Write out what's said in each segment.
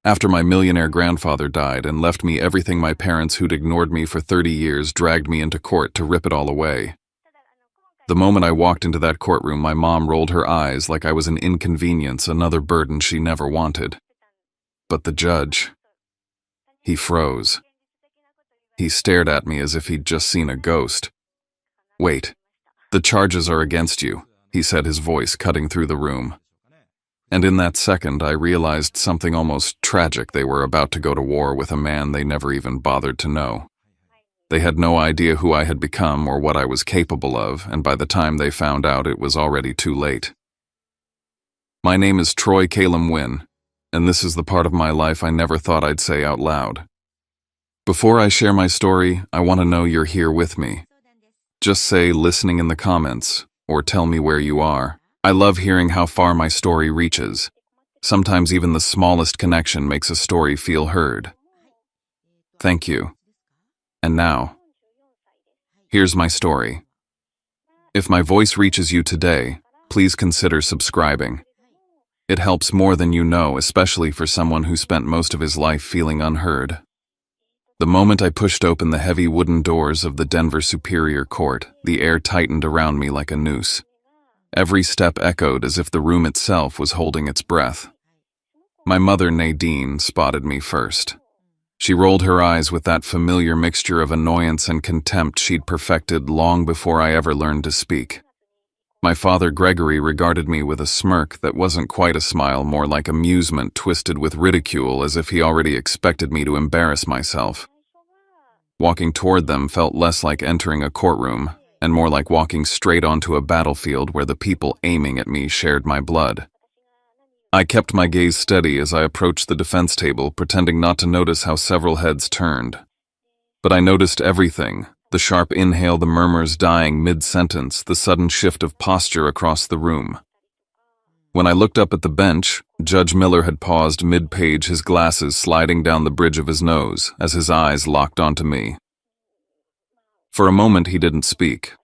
After my millionaire grandfather died and left me everything, my parents, who'd ignored me for 30 years, dragged me into court to rip it all away. The moment I walked into that courtroom, my mom rolled her eyes like I was an inconvenience, another burden she never wanted. But the judge, he froze. He stared at me as if he'd just seen a ghost. "Wait, the charges are against you," he said, his voice cutting through the room. And in that second, I realized something almost tragic. They were about to go to war with a man they never even bothered to know. They had no idea who I had become or what I was capable of, and by the time they found out, it was already too late. My name is Troy Calum Wynn, and this is the part of my life I never thought I'd say out loud. Before I share my story, I want to know you're here with me. Just say "listening" in the comments, or tell me where you are. I love hearing how far my story reaches. Sometimes even the smallest connection makes a story feel heard. Thank you. And now, here's my story. If my voice reaches you today, please consider subscribing. It helps more than you know, especially for someone who spent most of his life feeling unheard. The moment I pushed open the heavy wooden doors of the Denver Superior Court, the air tightened around me like a noose. Every step echoed as if the room itself was holding its breath. My mother, Nadine, spotted me first. She rolled her eyes with that familiar mixture of annoyance and contempt she'd perfected long before I ever learned to speak. My father, Gregory, regarded me with a smirk that wasn't quite a smile, more like amusement twisted with ridicule, as if he already expected me to embarrass myself. Walking toward them felt less like entering a courtroom, and more like walking straight onto a battlefield where the people aiming at me shared my blood. I kept my gaze steady as I approached the defense table, pretending not to notice how several heads turned. But I noticed everything: the sharp inhale, the murmurs dying mid-sentence, the sudden shift of posture across the room. When I looked up at the bench, Judge Miller had paused mid-page, his glasses sliding down the bridge of his nose as his eyes locked onto me. For a moment, he didn't speak.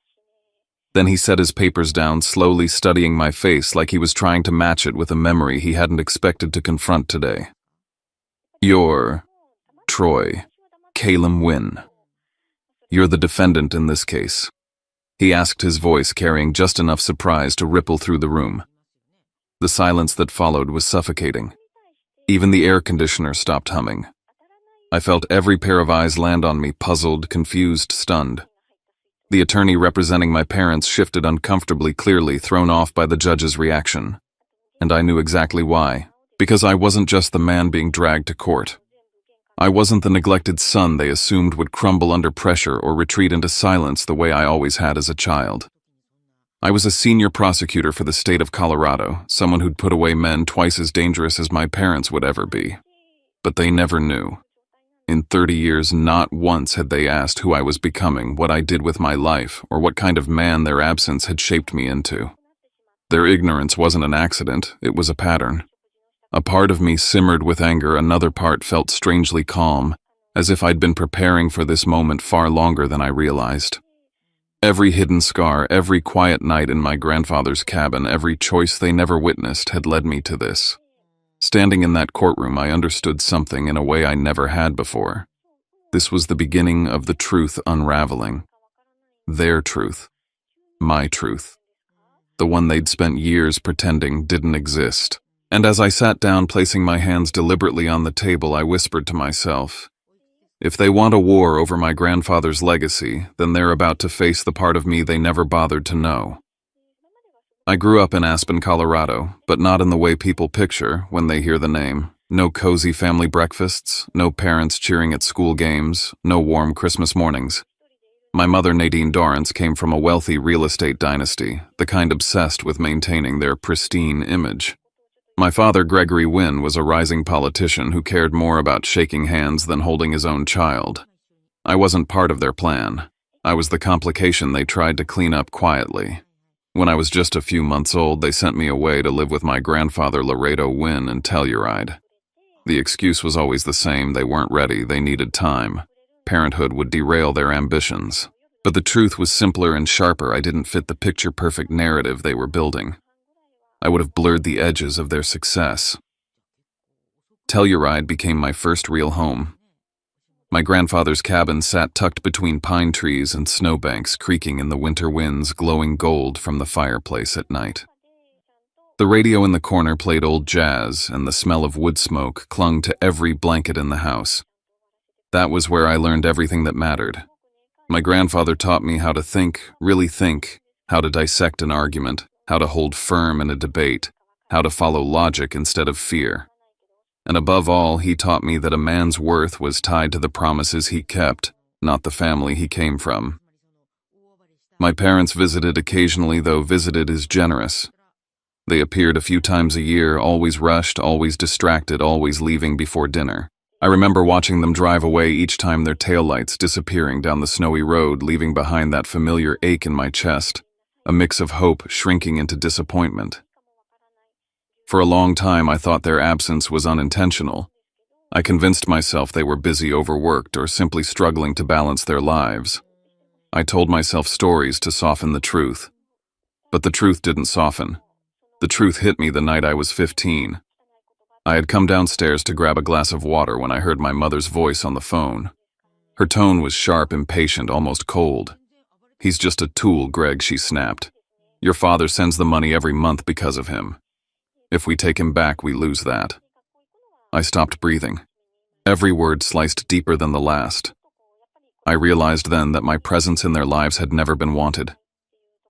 Then he set his papers down, slowly studying my face like he was trying to match it with a memory he hadn't expected to confront today. "You're Troy Calum Wynn. You're the defendant in this case," he asked, his voice carrying just enough surprise to ripple through the room. The silence that followed was suffocating. Even the air conditioner stopped humming. I felt every pair of eyes land on me, puzzled, confused, stunned. The attorney representing my parents shifted uncomfortably, clearly thrown off by the judge's reaction. And I knew exactly why. Because I wasn't just the man being dragged to court. I wasn't the neglected son they assumed would crumble under pressure or retreat into silence the way I always had as a child. I was a senior prosecutor for the state of Colorado, someone who'd put away men twice as dangerous as my parents would ever be. But they never knew. In 30 years, not once had they asked who I was becoming, what I did with my life, or what kind of man their absence had shaped me into. Their ignorance wasn't an accident, it was a pattern. A part of me simmered with anger, another part felt strangely calm, as if I'd been preparing for this moment far longer than I realized. Every hidden scar, every quiet night in my grandfather's cabin, every choice they never witnessed had led me to this. Standing in that courtroom, I understood something in a way I never had before. This was the beginning of the truth unraveling. Their truth. My truth. The one they'd spent years pretending didn't exist. And as I sat down, placing my hands deliberately on the table, I whispered to myself, if they want a war over my grandfather's legacy, then they're about to face the part of me they never bothered to know. I grew up in Aspen, Colorado, but not in the way people picture when they hear the name. No cozy family breakfasts, no parents cheering at school games, no warm Christmas mornings. My mother, Nadine Dorrance, came from a wealthy real estate dynasty, the kind obsessed with maintaining their pristine image. My father, Gregory Wynn, was a rising politician who cared more about shaking hands than holding his own child. I wasn't part of their plan. I was the complication they tried to clean up quietly. When I was just a few months old, they sent me away to live with my grandfather, Laredo Wynn, in Telluride. The excuse was always the same: they weren't ready, they needed time. Parenthood would derail their ambitions. But the truth was simpler and sharper. I didn't fit the picture-perfect narrative they were building. I would have blurred the edges of their success. Telluride became my first real home. My grandfather's cabin sat tucked between pine trees and snowbanks, creaking in the winter winds, glowing gold from the fireplace at night. The radio in the corner played old jazz, and the smell of wood smoke clung to every blanket in the house. That was where I learned everything that mattered. My grandfather taught me how to think, really think, how to dissect an argument, how to hold firm in a debate, how to follow logic instead of fear. And above all, he taught me that a man's worth was tied to the promises he kept, not the family he came from. My parents visited occasionally, though visited is generous. They appeared a few times a year, always rushed, always distracted, always leaving before dinner. I remember watching them drive away each time, their taillights disappearing down the snowy road, leaving behind that familiar ache in my chest, a mix of hope shrinking into disappointment. For a long time, I thought their absence was unintentional. I convinced myself they were busy, overworked, or simply struggling to balance their lives. I told myself stories to soften the truth. But the truth didn't soften. The truth hit me the night I was 15. I had come downstairs to grab a glass of water when I heard my mother's voice on the phone. Her tone was sharp, impatient, almost cold. "He's just a tool, Greg," she snapped. "Your father sends the money every month because of him. If we take him back, we lose that." I stopped breathing. Every word sliced deeper than the last. I realized then that my presence in their lives had never been wanted.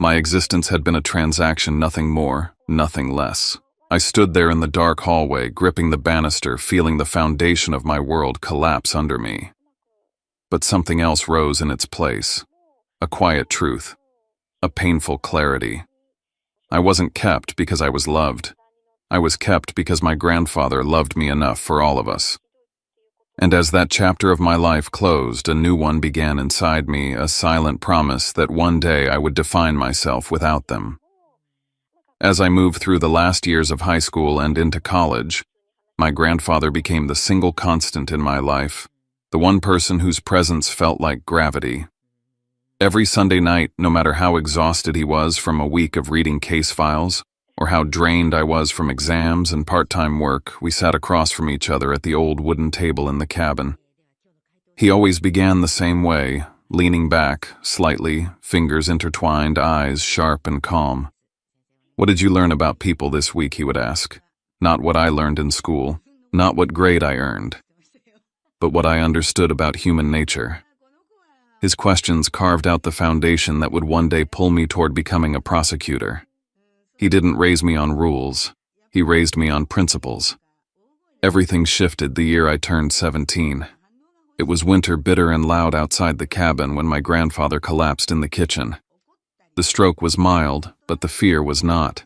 My existence had been a transaction, nothing more, nothing less. I stood there in the dark hallway, gripping the banister, feeling the foundation of my world collapse under me. But something else rose in its place. A quiet truth. A painful clarity. I wasn't kept because I was loved. I was kept because my grandfather loved me enough for all of us. And as that chapter of my life closed, a new one began inside me, a silent promise that one day I would define myself without them. As I moved through the last years of high school and into college, my grandfather became the single constant in my life, the one person whose presence felt like gravity. Every Sunday night, no matter how exhausted he was from a week of reading case files, or how drained I was from exams and part-time work, we sat across from each other at the old wooden table in the cabin. He always began the same way, leaning back, slightly, fingers intertwined, eyes sharp and calm. "What did you learn about people this week?" he would ask. Not what I learned in school, not what grade I earned, but what I understood about human nature. His questions carved out the foundation that would one day pull me toward becoming a prosecutor. He didn't raise me on rules. He raised me on principles. Everything shifted the year I turned 17. It was winter, bitter and loud outside the cabin when my grandfather collapsed in the kitchen. The stroke was mild, but the fear was not.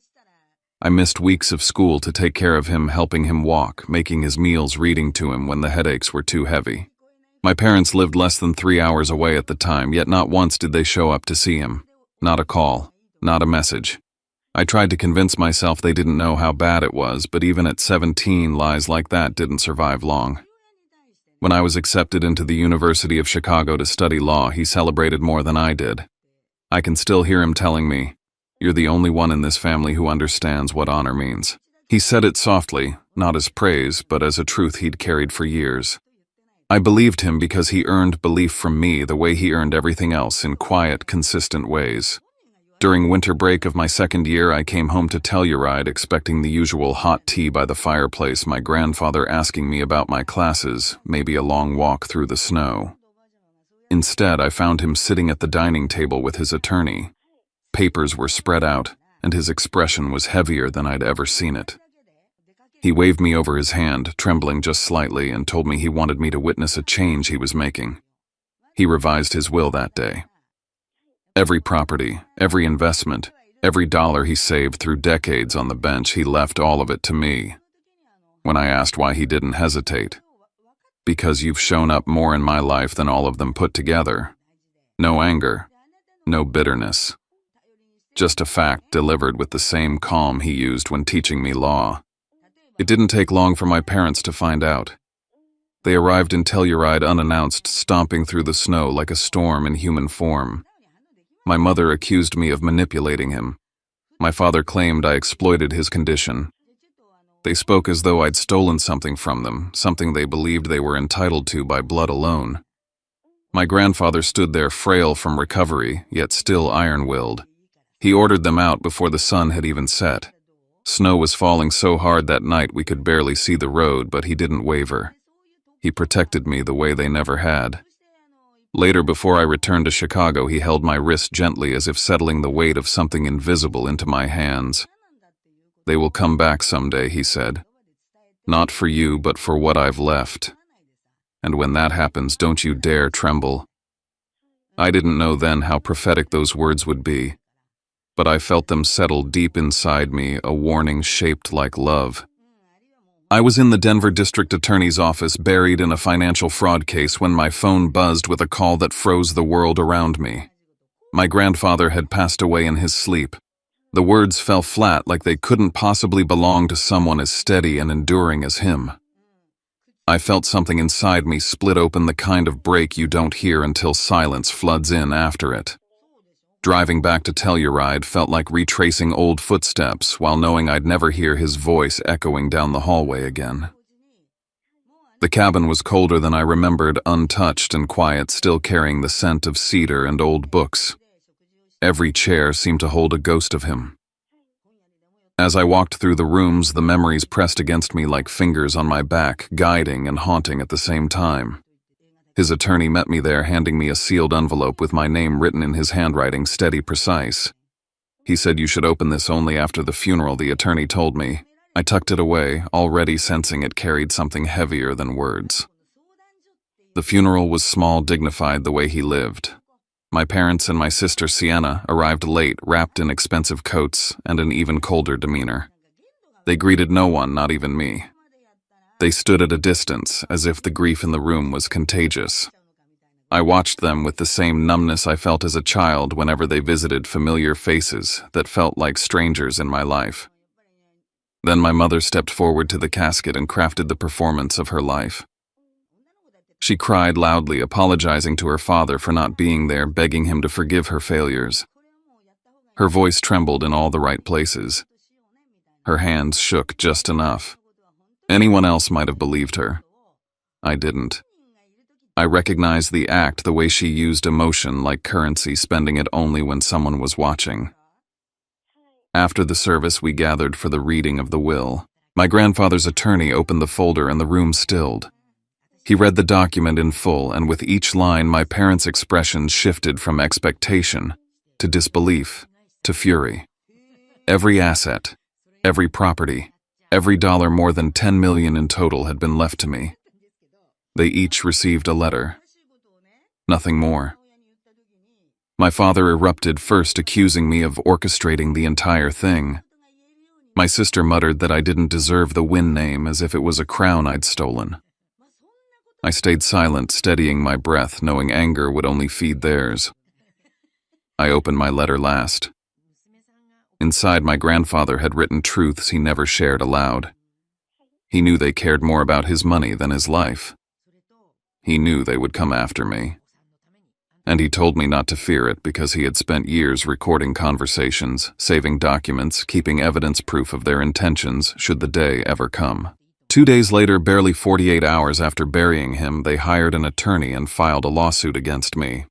I missed weeks of school to take care of him, helping him walk, making his meals, reading to him when the headaches were too heavy. My parents lived less than 3 hours away at the time, yet not once did they show up to see him. Not a call, not a message. I tried to convince myself they didn't know how bad it was, but even at 17, lies like that didn't survive long. When I was accepted into the University of Chicago to study law, he celebrated more than I did. I can still hear him telling me, "You're the only one in this family who understands what honor means." He said it softly, not as praise, but as a truth he'd carried for years. I believed him because he earned belief from me the way he earned everything else, in quiet, consistent ways. During winter break of my second year, I came home to Telluride expecting the usual hot tea by the fireplace, my grandfather asking me about my classes, maybe a long walk through the snow. Instead, I found him sitting at the dining table with his attorney. Papers were spread out, and his expression was heavier than I'd ever seen it. He waved me over his hand, trembling just slightly, and told me he wanted me to witness a change he was making. He revised his will that day. Every property, every investment, every dollar he saved through decades on the bench, he left all of it to me. When I asked why, he didn't hesitate. "Because you've shown up more in my life than all of them put together." No anger, no bitterness. Just a fact delivered with the same calm he used when teaching me law. It didn't take long for my parents to find out. They arrived in Telluride unannounced, stomping through the snow like a storm in human form. My mother accused me of manipulating him. My father claimed I exploited his condition. They spoke as though I'd stolen something from them, something they believed they were entitled to by blood alone. My grandfather stood there frail from recovery, yet still iron-willed. He ordered them out before the sun had even set. Snow was falling so hard that night we could barely see the road, but he didn't waver. He protected me the way they never had. Later, before I returned to Chicago, he held my wrist gently as if settling the weight of something invisible into my hands. "They will come back someday," he said. "Not for you, but for what I've left. And when that happens, don't you dare tremble." I didn't know then how prophetic those words would be, but I felt them settle deep inside me, a warning shaped like love. I was in the Denver District Attorney's office, buried in a financial fraud case, when my phone buzzed with a call that froze the world around me. My grandfather had passed away in his sleep. The words fell flat, like they couldn't possibly belong to someone as steady and enduring as him. I felt something inside me split open, the kind of break you don't hear until silence floods in after it. Driving back to Telluride felt like retracing old footsteps while knowing I'd never hear his voice echoing down the hallway again. The cabin was colder than I remembered, untouched and quiet, still carrying the scent of cedar and old books. Every chair seemed to hold a ghost of him. As I walked through the rooms, the memories pressed against me like fingers on my back, guiding and haunting at the same time. His attorney met me there, handing me a sealed envelope with my name written in his handwriting, steady, precise. He said, "You should open this only after the funeral," the attorney told me. I tucked it away, already sensing it carried something heavier than words. The funeral was small, dignified, the way he lived. My parents and my sister Sienna arrived late, wrapped in expensive coats and an even colder demeanor. They greeted no one, not even me. They stood at a distance, as if the grief in the room was contagious. I watched them with the same numbness I felt as a child whenever they visited familiar faces that felt like strangers in my life. Then my mother stepped forward to the casket and crafted the performance of her life. She cried loudly, apologizing to her father for not being there, begging him to forgive her failures. Her voice trembled in all the right places. Her hands shook just enough. Anyone else might have believed her. I didn't. I recognized the act, the way she used emotion like currency, spending it only when someone was watching. After the service, we gathered for the reading of the will. My grandfather's attorney opened the folder and the room stilled. He read the document in full, and with each line, my parents' expressions shifted from expectation to disbelief to fury. Every asset, every property, every dollar, more than $10 million in total, had been left to me. They each received a letter. Nothing more. My father erupted, first accusing me of orchestrating the entire thing. My sister muttered that I didn't deserve the Wynn name, as if it was a crown I'd stolen. I stayed silent, steadying my breath, knowing anger would only feed theirs. I opened my letter last. Inside, my grandfather had written truths he never shared aloud. He knew they cared more about his money than his life. He knew they would come after me. And he told me not to fear it, because he had spent years recording conversations, saving documents, keeping evidence proof of their intentions should the day ever come. 2 days later, barely 48 hours after burying him, they hired an attorney and filed a lawsuit against me.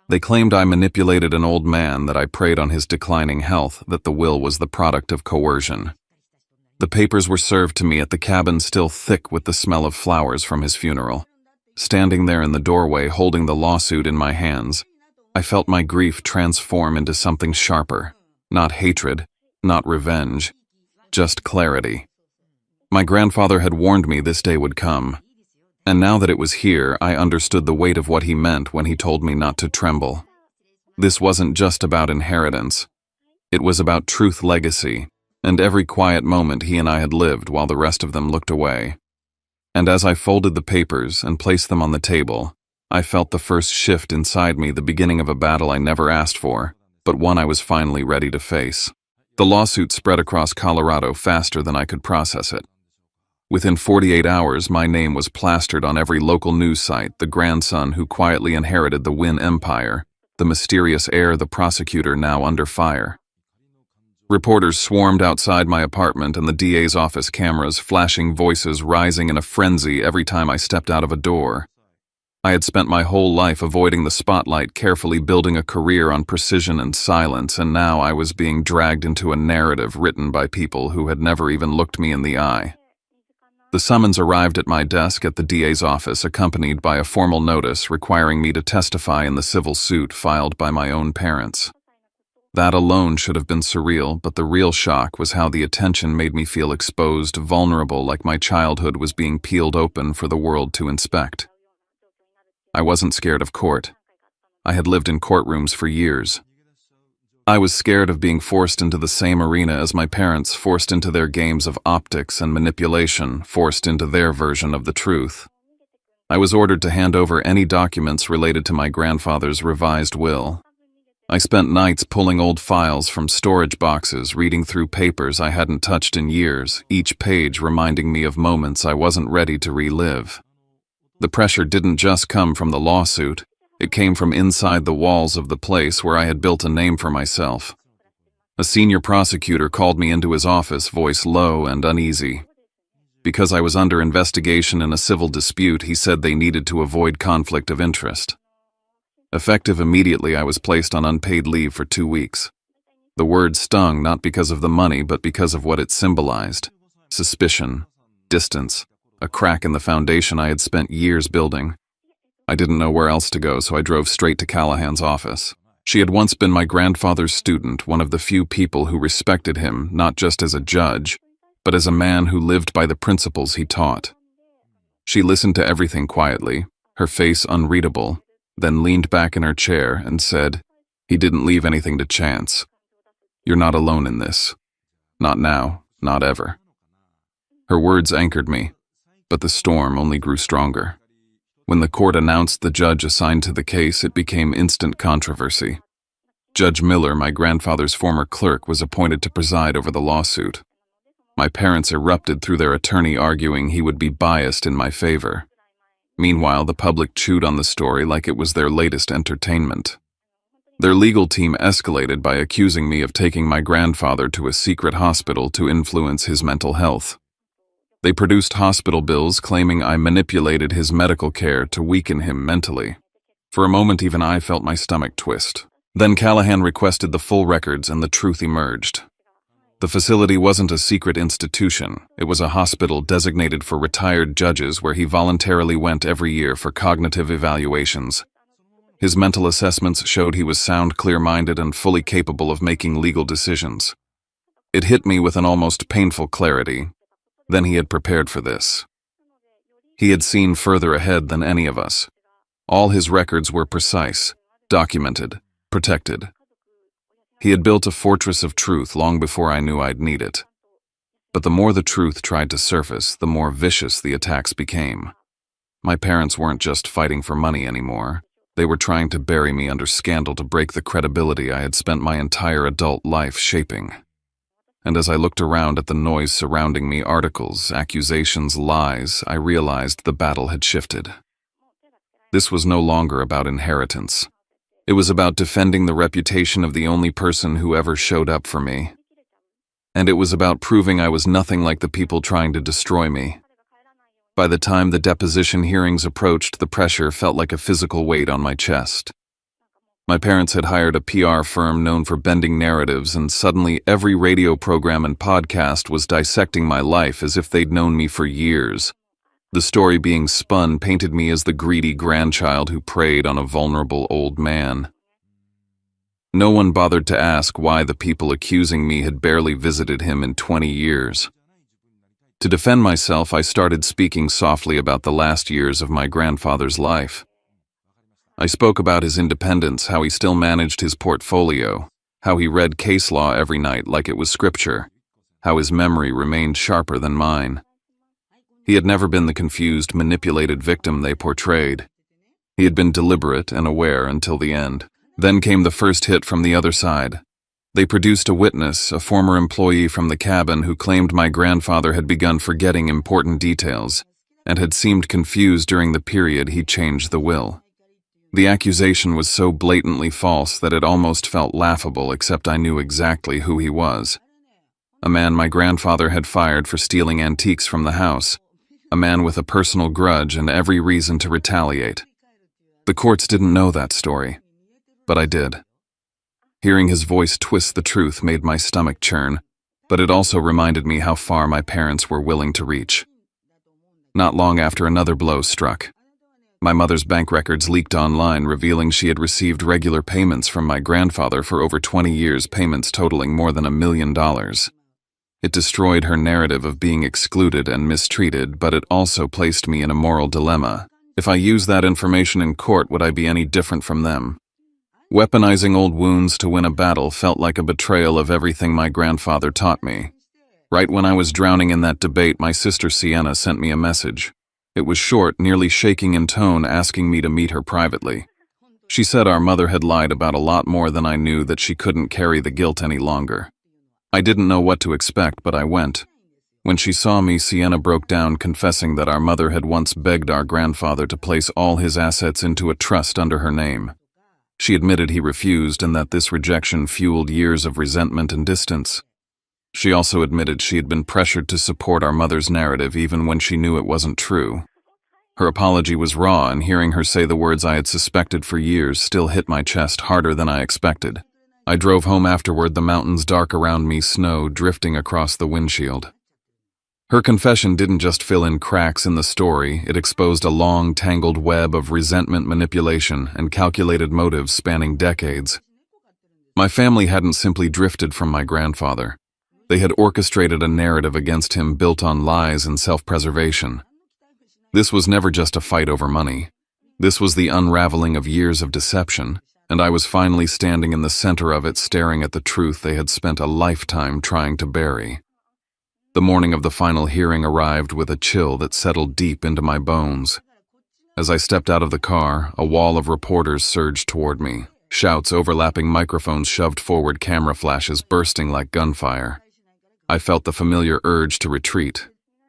They claimed I manipulated an old man, that I preyed on his declining health, that the will was the product of coercion. The papers were served to me at the cabin, still thick with the smell of flowers from his funeral. Standing there in the doorway, holding the lawsuit in my hands, I felt my grief transform into something sharper. Not hatred, not revenge, just clarity. My grandfather had warned me this day would come. And now that it was here, I understood the weight of what he meant when he told me not to tremble. This wasn't just about inheritance. It was about truth, legacy, and every quiet moment he and I had lived while the rest of them looked away. And as I folded the papers and placed them on the table, I felt the first shift inside me, the beginning of a battle I never asked for, but one I was finally ready to face. The lawsuit spread across Colorado faster than I could process it. Within 48 hours, my name was plastered on every local news site, the grandson who quietly inherited the Wynn empire, the mysterious heir, the prosecutor now under fire. Reporters swarmed outside my apartment and the DA's office cameras, flashing voices rising in a frenzy every time I stepped out of a door. I had spent my whole life avoiding the spotlight, carefully building a career on precision and silence, and now I was being dragged into a narrative written by people who had never even looked me in the eye. The summons arrived at my desk at the DA's office, accompanied by a formal notice requiring me to testify in the civil suit filed by my own parents. That alone should have been surreal, but the real shock was how the attention made me feel exposed, vulnerable, like my childhood was being peeled open for the world to inspect. I wasn't scared of court. I had lived in courtrooms for years. I was scared of being forced into the same arena as my parents, forced into their games of optics and manipulation, forced into their version of the truth. I was ordered to hand over any documents related to my grandfather's revised will. I spent nights pulling old files from storage boxes, reading through papers I hadn't touched in years, each page reminding me of moments I wasn't ready to relive. The pressure didn't just come from the lawsuit, it came from inside the walls of the place where I had built a name for myself. A senior prosecutor called me into his office, voice low and uneasy. Because I was under investigation in a civil dispute, he said they needed to avoid conflict of interest. Effective immediately, I was placed on unpaid leave for 2 weeks. The word stung not because of the money, but because of what it symbolized. Suspicion, distance, a crack in the foundation I had spent years building. I didn't know where else to go, so I drove straight to Callahan's office. She had once been my grandfather's student, one of the few people who respected him, not just as a judge, but as a man who lived by the principles he taught. She listened to everything quietly, her face unreadable, then leaned back in her chair and said, "He didn't leave anything to chance. You're not alone in this. Not now, not ever." Her words anchored me, but the storm only grew stronger. When the court announced the judge assigned to the case, it became instant controversy. Judge Miller, my grandfather's former clerk, was appointed to preside over the lawsuit. My parents erupted through their attorney, arguing he would be biased in my favor. Meanwhile, the public chewed on the story like it was their latest entertainment. Their legal team escalated by accusing me of taking my grandfather to a secret hospital to influence his mental health. They produced hospital bills claiming I manipulated his medical care to weaken him mentally. For a moment, even I felt my stomach twist. Then Callahan requested the full records and the truth emerged. The facility wasn't a secret institution. It was a hospital designated for retired judges where he voluntarily went every year for cognitive evaluations. His mental assessments showed he was sound, clear-minded, and fully capable of making legal decisions. It hit me with an almost painful clarity. Then he had prepared for this. He had seen further ahead than any of us. All his records were precise, documented, protected. He had built a fortress of truth long before I knew I'd need it. But the more the truth tried to surface, the more vicious the attacks became. My parents weren't just fighting for money anymore. They were trying to bury me under scandal to break the credibility I had spent my entire adult life shaping. And as I looked around at the noise surrounding me, articles, accusations, lies, I realized the battle had shifted. This was no longer about inheritance. It was about defending the reputation of the only person who ever showed up for me. And it was about proving I was nothing like the people trying to destroy me. By the time the deposition hearings approached, the pressure felt like a physical weight on my chest. My parents had hired a PR firm known for bending narratives, and suddenly every radio program and podcast was dissecting my life as if they'd known me for years. The story being spun painted me as the greedy grandchild who preyed on a vulnerable old man. No one bothered to ask why the people accusing me had barely visited him in 20 years. To defend myself, I started speaking softly about the last years of my grandfather's life. I spoke about his independence, how he still managed his portfolio, how he read case law every night like it was scripture, how his memory remained sharper than mine. He had never been the confused, manipulated victim they portrayed. He had been deliberate and aware until the end. Then came the first hit from the other side. They produced a witness, a former employee from the cabin, who claimed my grandfather had begun forgetting important details and had seemed confused during the period he changed the will. The accusation was so blatantly false that it almost felt laughable, except I knew exactly who he was. A man my grandfather had fired for stealing antiques from the house. A man with a personal grudge and every reason to retaliate. The courts didn't know that story, but I did. Hearing his voice twist the truth made my stomach churn, but it also reminded me how far my parents were willing to reach. Not long after, another blow struck. My mother's bank records leaked online, revealing she had received regular payments from my grandfather for over 20 years, payments totaling more than $1 million. It destroyed her narrative of being excluded and mistreated, but it also placed me in a moral dilemma. If I used that information in court, would I be any different from them? Weaponizing old wounds to win a battle felt like a betrayal of everything my grandfather taught me. Right when I was drowning in that debate, my sister Sienna sent me a message. It was short, nearly shaking in tone, asking me to meet her privately. She said our mother had lied about a lot more than I knew, that she couldn't carry the guilt any longer. I didn't know what to expect, but I went. When she saw me, Sienna broke down, confessing that our mother had once begged our grandfather to place all his assets into a trust under her name. She admitted he refused, and that this rejection fueled years of resentment and distance. She also admitted she had been pressured to support our mother's narrative even when she knew it wasn't true. Her apology was raw, and hearing her say the words I had suspected for years still hit my chest harder than I expected. I drove home afterward, the mountains dark around me, snow drifting across the windshield. Her confession didn't just fill in cracks in the story, it exposed a long, tangled web of resentment, manipulation, and calculated motives spanning decades. My family hadn't simply drifted from my grandfather. They had orchestrated a narrative against him built on lies and self-preservation. This was never just a fight over money. This was the unraveling of years of deception, and I was finally standing in the center of it, staring at the truth they had spent a lifetime trying to bury. The morning of the final hearing arrived with a chill that settled deep into my bones. As I stepped out of the car, a wall of reporters surged toward me. Shouts, overlapping microphones shoved forward, camera flashes bursting like gunfire. I felt the familiar urge to retreat,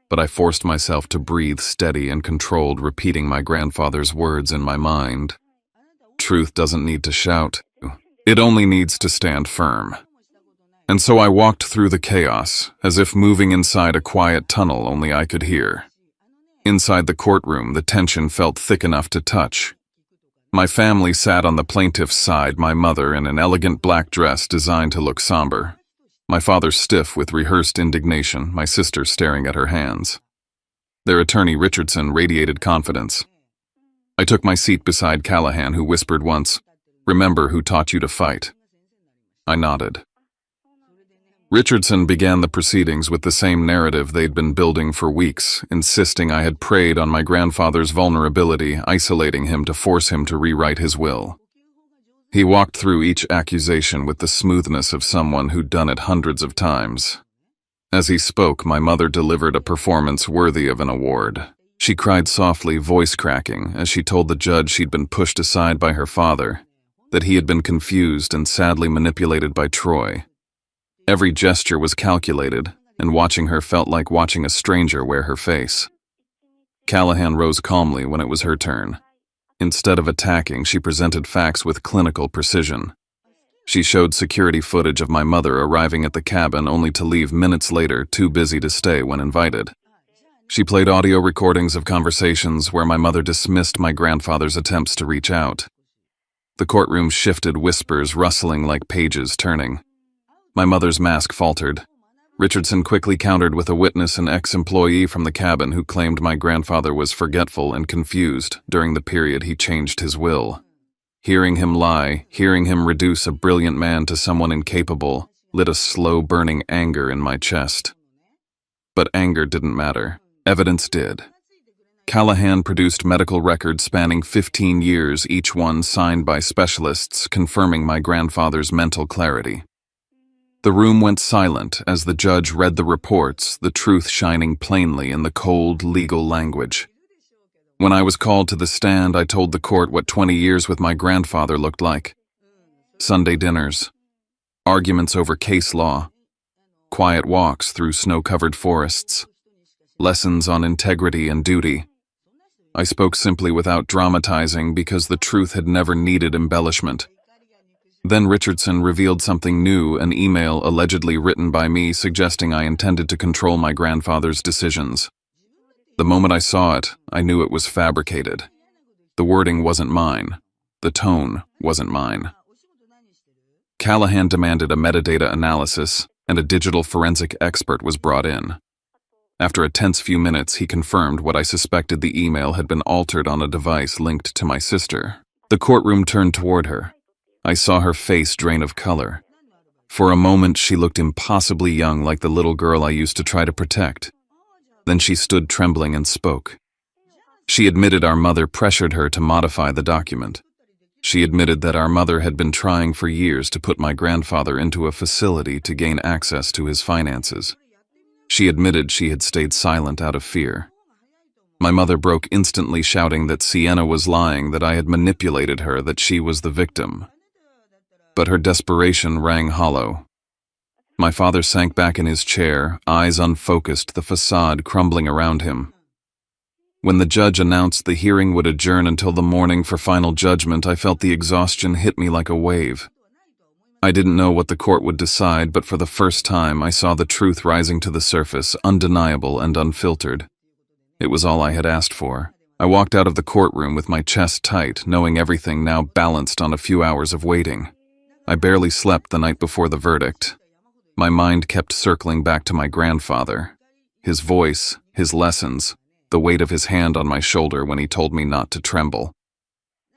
but I forced myself to breathe steady and controlled, repeating my grandfather's words in my mind. Truth doesn't need to shout. It only needs to stand firm. And so I walked through the chaos, as if moving inside a quiet tunnel only I could hear. Inside the courtroom, the tension felt thick enough to touch. My family sat on the plaintiff's side, my mother in an elegant black dress designed to look somber. My father stiff with rehearsed indignation, my sister staring at her hands. Their attorney, Richardson, radiated confidence. I took my seat beside Callahan, who whispered once, "Remember who taught you to fight." I nodded. Richardson began the proceedings with the same narrative they'd been building for weeks, insisting I had preyed on my grandfather's vulnerability, isolating him to force him to rewrite his will. He walked through each accusation with the smoothness of someone who'd done it hundreds of times. As he spoke, my mother delivered a performance worthy of an award. She cried softly, voice cracking, as she told the judge she'd been pushed aside by her father, that he had been confused and sadly manipulated by Troy. Every gesture was calculated, and watching her felt like watching a stranger wear her face. Callahan rose calmly when it was her turn. Instead of attacking, she presented facts with clinical precision. She showed security footage of my mother arriving at the cabin only to leave minutes later, too busy to stay when invited. She played audio recordings of conversations where my mother dismissed my grandfather's attempts to reach out. The courtroom shifted, whispers rustling like pages turning. My mother's mask faltered. Richardson quickly countered with a witness, an ex-employee from the cabin who claimed my grandfather was forgetful and confused during the period he changed his will. Hearing him lie, hearing him reduce a brilliant man to someone incapable, lit a slow burning anger in my chest. But anger didn't matter. Evidence did. Callahan produced medical records spanning 15 years, each one signed by specialists, confirming my grandfather's mental clarity. The room went silent as the judge read the reports, the truth shining plainly in the cold, legal language. When I was called to the stand, I told the court what 20 years with my grandfather looked like. Sunday dinners, arguments over case law, quiet walks through snow-covered forests, lessons on integrity and duty. I spoke simply without dramatizing because the truth had never needed embellishment. Then Richardson revealed something new, an email allegedly written by me suggesting I intended to control my grandfather's decisions. The moment I saw it, I knew it was fabricated. The wording wasn't mine. The tone wasn't mine. Callahan demanded a metadata analysis, and a digital forensic expert was brought in. After a tense few minutes, he confirmed what I suspected: the email had been altered on a device linked to my sister. The courtroom turned toward her. I saw her face drain of color. For a moment, she looked impossibly young, like the little girl I used to try to protect. Then she stood trembling and spoke. She admitted our mother pressured her to modify the document. She admitted that our mother had been trying for years to put my grandfather into a facility to gain access to his finances. She admitted she had stayed silent out of fear. My mother broke instantly, shouting that Sienna was lying, that I had manipulated her, that she was the victim. But her desperation rang hollow. My father sank back in his chair, eyes unfocused, the facade crumbling around him. When the judge announced the hearing would adjourn until the morning for final judgment, I felt the exhaustion hit me like a wave. I didn't know what the court would decide, but for the first time I saw the truth rising to the surface, undeniable and unfiltered. It was all I had asked for. I walked out of the courtroom with my chest tight, knowing everything now balanced on a few hours of waiting. I barely slept the night before the verdict. My mind kept circling back to my grandfather. His voice, his lessons, the weight of his hand on my shoulder when he told me not to tremble.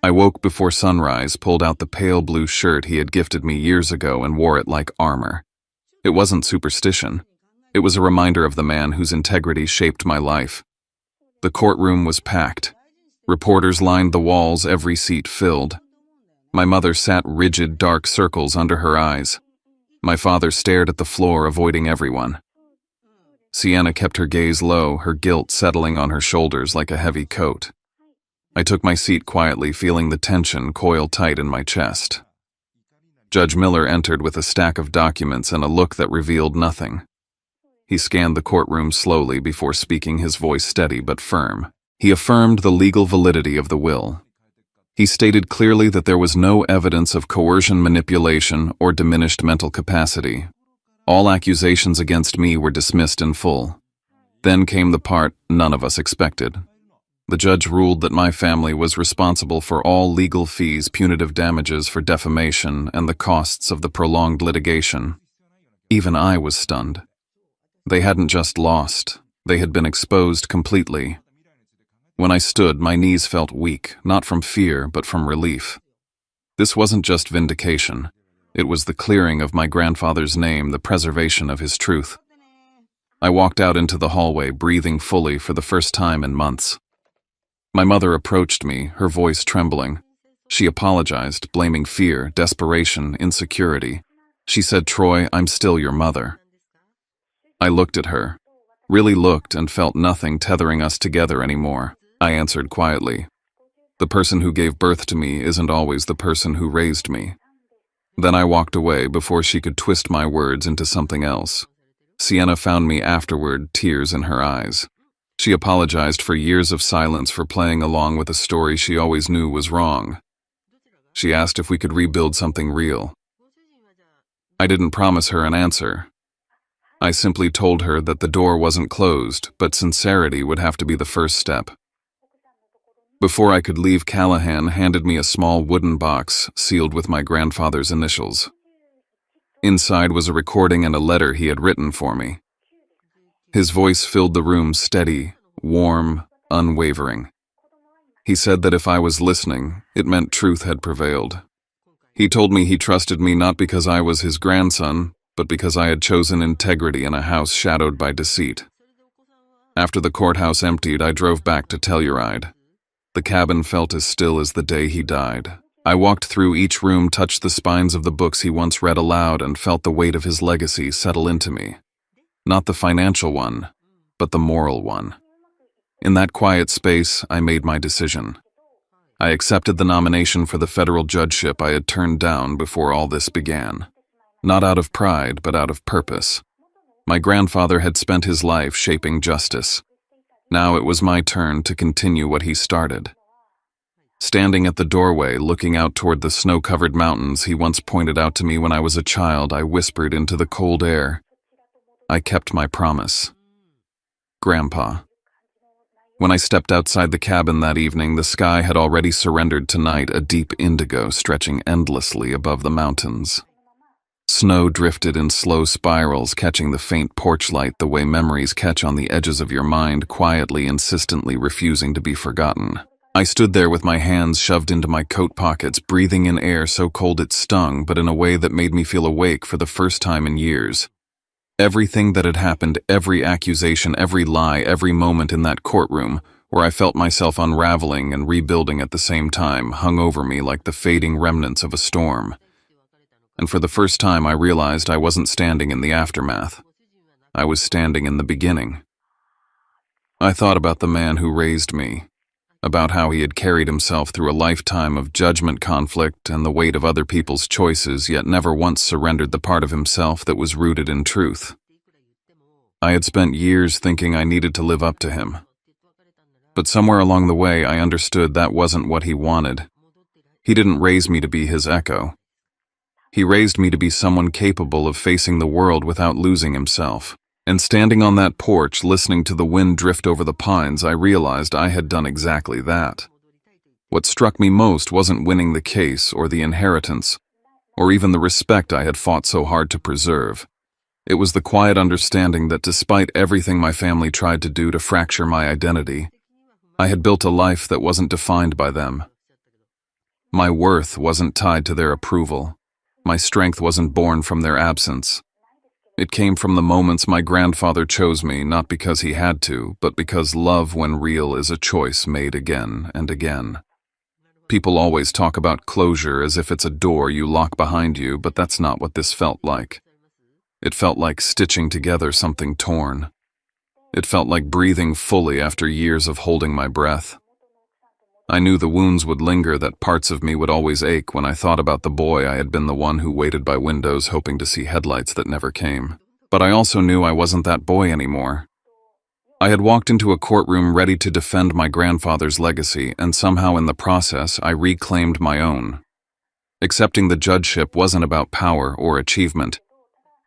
I woke before sunrise, pulled out the pale blue shirt he had gifted me years ago and wore it like armor. It wasn't superstition. It was a reminder of the man whose integrity shaped my life. The courtroom was packed. Reporters lined the walls, every seat filled. My mother sat rigid, dark circles under her eyes. My father stared at the floor, avoiding everyone. Sienna kept her gaze low, her guilt settling on her shoulders like a heavy coat. I took my seat quietly, feeling the tension coil tight in my chest. Judge Miller entered with a stack of documents and a look that revealed nothing. He scanned the courtroom slowly before speaking, his voice steady but firm. He affirmed the legal validity of the will. He stated clearly that there was no evidence of coercion, manipulation, or diminished mental capacity. All accusations against me were dismissed in full. Then came the part none of us expected. The judge ruled that my family was responsible for all legal fees, punitive damages for defamation, and the costs of the prolonged litigation. Even I was stunned. They hadn't just lost, they had been exposed completely. When I stood, my knees felt weak, not from fear, but from relief. This wasn't just vindication. It was the clearing of my grandfather's name, the preservation of his truth. I walked out into the hallway, breathing fully for the first time in months. My mother approached me, her voice trembling. She apologized, blaming fear, desperation, insecurity. She said, "Troy, I'm still your mother." I looked at her, really looked, and felt nothing tethering us together anymore. I answered quietly, "The person who gave birth to me isn't always the person who raised me." Then I walked away before she could twist my words into something else. Sienna found me afterward, tears in her eyes. She apologized for years of silence, for playing along with a story she always knew was wrong. She asked if we could rebuild something real. I didn't promise her an answer. I simply told her that the door wasn't closed, but sincerity would have to be the first step. Before I could leave, Callahan handed me a small wooden box sealed with my grandfather's initials. Inside was a recording and a letter he had written for me. His voice filled the room, steady, warm, unwavering. He said that if I was listening, it meant truth had prevailed. He told me he trusted me not because I was his grandson, but because I had chosen integrity in a house shadowed by deceit. After the courthouse emptied, I drove back to Telluride. The cabin felt as still as the day he died. I walked through each room, touched the spines of the books he once read aloud, and felt the weight of his legacy settle into me. Not the financial one, but the moral one. In that quiet space, I made my decision. I accepted the nomination for the federal judgeship I had turned down before all this began. Not out of pride, but out of purpose. My grandfather had spent his life shaping justice. Now it was my turn to continue what he started. Standing at the doorway, looking out toward the snow-covered mountains he once pointed out to me when I was a child, I whispered into the cold air, "I kept my promise. Grandpa." When I stepped outside the cabin that evening, the sky had already surrendered to night, a deep indigo stretching endlessly above the mountains. Snow drifted in slow spirals, catching the faint porch light the way memories catch on the edges of your mind, quietly, insistently refusing to be forgotten. I stood there with my hands shoved into my coat pockets, breathing in air so cold it stung, but in a way that made me feel awake for the first time in years. Everything that had happened, every accusation, every lie, every moment in that courtroom, where I felt myself unraveling and rebuilding at the same time, hung over me like the fading remnants of a storm. And for the first time I realized I wasn't standing in the aftermath. I was standing in the beginning. I thought about the man who raised me, about how he had carried himself through a lifetime of judgment, conflict, and the weight of other people's choices, yet never once surrendered the part of himself that was rooted in truth. I had spent years thinking I needed to live up to him. But somewhere along the way I understood that wasn't what he wanted. He didn't raise me to be his echo. He raised me to be someone capable of facing the world without losing himself. And standing on that porch, listening to the wind drift over the pines, I realized I had done exactly that. What struck me most wasn't winning the case or the inheritance, or even the respect I had fought so hard to preserve. It was the quiet understanding that despite everything my family tried to do to fracture my identity, I had built a life that wasn't defined by them. My worth wasn't tied to their approval. My strength wasn't born from their absence. It came from the moments my grandfather chose me, not because he had to, but because love, when real, is a choice made again and again. People always talk about closure as if it's a door you lock behind you, but that's not what this felt like. It felt like stitching together something torn. It felt like breathing fully after years of holding my breath. I knew the wounds would linger, that parts of me would always ache when I thought about the boy I had been, the one who waited by windows hoping to see headlights that never came. But I also knew I wasn't that boy anymore. I had walked into a courtroom ready to defend my grandfather's legacy, and somehow in the process I reclaimed my own. Accepting the judgeship wasn't about power or achievement.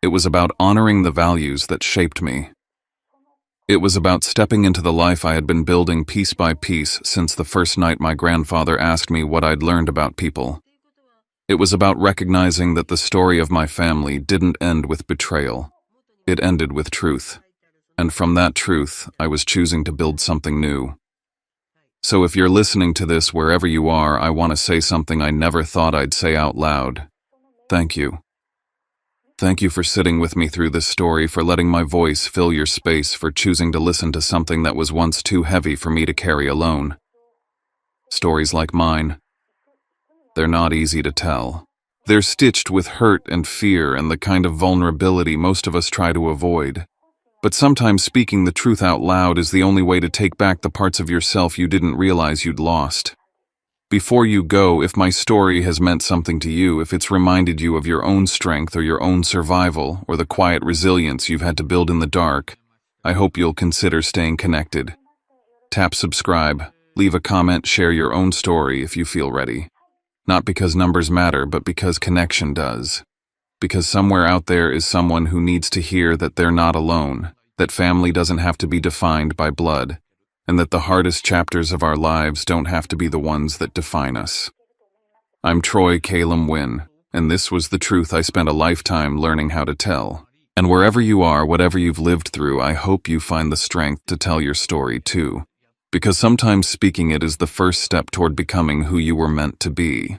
It was about honoring the values that shaped me. It was about stepping into the life I had been building piece by piece since the first night my grandfather asked me what I'd learned about people. It was about recognizing that the story of my family didn't end with betrayal. It ended with truth. And from that truth, I was choosing to build something new. So if you're listening to this wherever you are, I want to say something I never thought I'd say out loud. Thank you. Thank you for sitting with me through this story, for letting my voice fill your space, for choosing to listen to something that was once too heavy for me to carry alone. Stories like mine, they're not easy to tell. They're stitched with hurt and fear and the kind of vulnerability most of us try to avoid. But sometimes speaking the truth out loud is the only way to take back the parts of yourself you didn't realize you'd lost. Before you go, if my story has meant something to you, if it's reminded you of your own strength or your own survival or the quiet resilience you've had to build in the dark, I hope you'll consider staying connected. Tap subscribe, leave a comment, share your own story if you feel ready. Not because numbers matter, but because connection does. Because somewhere out there is someone who needs to hear that they're not alone, that family doesn't have to be defined by blood, and that the hardest chapters of our lives don't have to be the ones that define us. I'm Troy Calum Wynn, and this was the truth I spent a lifetime learning how to tell. And wherever you are, whatever you've lived through, I hope you find the strength to tell your story too. Because sometimes speaking it is the first step toward becoming who you were meant to be.